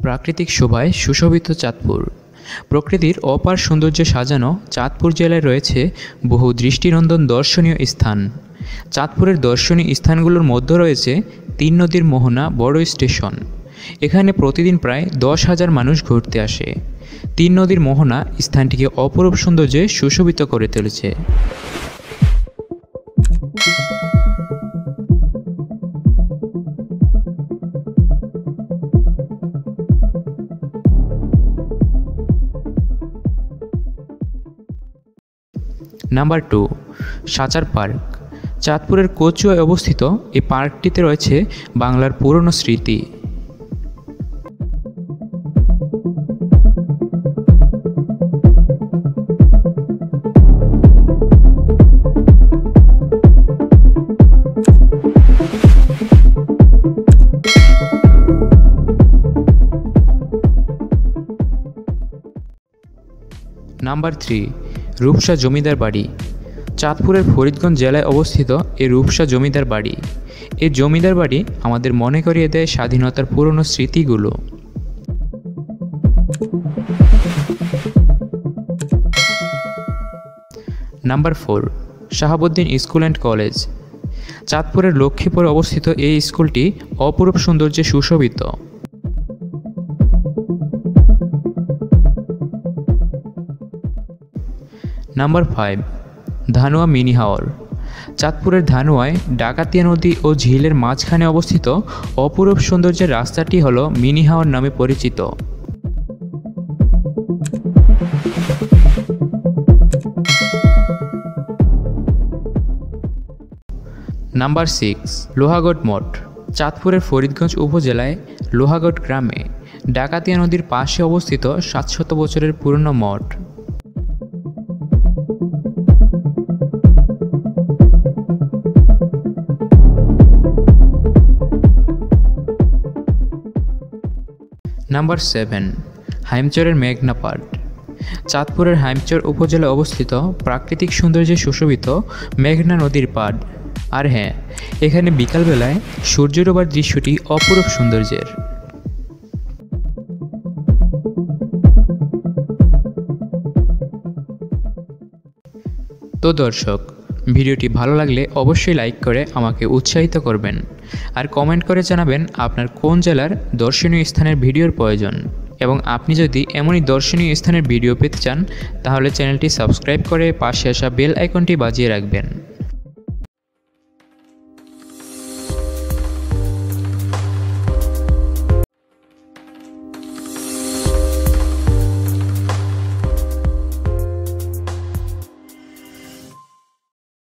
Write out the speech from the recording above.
প্রাকৃতিক শোভায় সুশোভিত চাঁদপুর। প্রকৃতির অপার সৌন্দর্যে সাজানো চাঁদপুর জেলায় রয়েছে বহু দৃষ্টিনন্দন দর্শনীয় স্থান। চাঁদপুরের দর্শনীয় স্থানগুলোর মধ্যে রয়েছে ৩ নদীর মোহনা বড় স্টেশন। এখানে প্রতিদিন প্রায় ১০,০০০ মানুষ ঘুরতে আসে। ৩ নদীর মোহনা স্থানটিকে অপরূপ সৌন্দর্যে সুশোভিত করে তুলেছে। Number 2, Sachar park. চাঁদপুরের কচুয়ায় অবস্থিত এই পার্কটিতে রয়েছে বাংলার পুরনো স্মৃতি। নাম্বার 3, রূপসা জমিদার বাড়ি। চাঁদপুরের ফরিদগঞ্জ জেলায় অবস্থিত এই রূপসা জমিদার বাড়ি। এই জমিদার বাড়ি আমাদের মনে করিয়ে দেয় স্বাধীনতার পুরনো স্মৃতিগুলো। Number 4, Shahabuddin school and college. চাঁদপুরের লক্ষ্মীপুরে অবস্থিত এই স্কুলটি অপরূপ সৌন্দর্যে সুশোভিত। নাম্বার 5, ধানুয়া মিনি হাওর। চাঁদপুরের ধানুয়ায় ডাকাতিয়া নদী ও ঝিলের মাঝখানে অবস্থিত অপরূপ সৌন্দর্যের রাস্তাটি হল মিনি হাওর নামে পরিচিত। নাম্বার 6, লোহাগড় মঠ। চাঁদপুরের ফরিদগঞ্জ উপজেলায় লোহাগড় গ্রামে ডাকাতিয়া নদীর পাশে অবস্থিত ৭০০ বছরের পুরনো মঠ। নাম্বার 7, হাইমচরের মেঘনা পার্ক। চাঁদপুরের হাইমচর উপজেলায় অবস্থিত প্রাকৃতিক সৌন্দর্যে সুশোভিত মেঘনা নদীর পাড়। আর হ্যাঁ, এখানে বিকালবেলায় সূর্য ডোবার দৃশ্যটি অপরূপ সৌন্দর্যের। তো দর্শক, ভিডিওটি ভালো লাগলে অবশ্যই লাইক করে আমাকে উৎসাহিত করবেন, আর কমেন্ট করে জানাবেন আপনার কোন জেলার দর্শনীয় স্থানের ভিডিওর প্রয়োজন। এবং আপনি যদি এমনই দর্শনীয় স্থানের ভিডিও পেতে চান তাহলে চ্যানেলটি সাবস্ক্রাইব করে পাশে আসা বেল আইকনটি বাজিয়ে রাখবেন।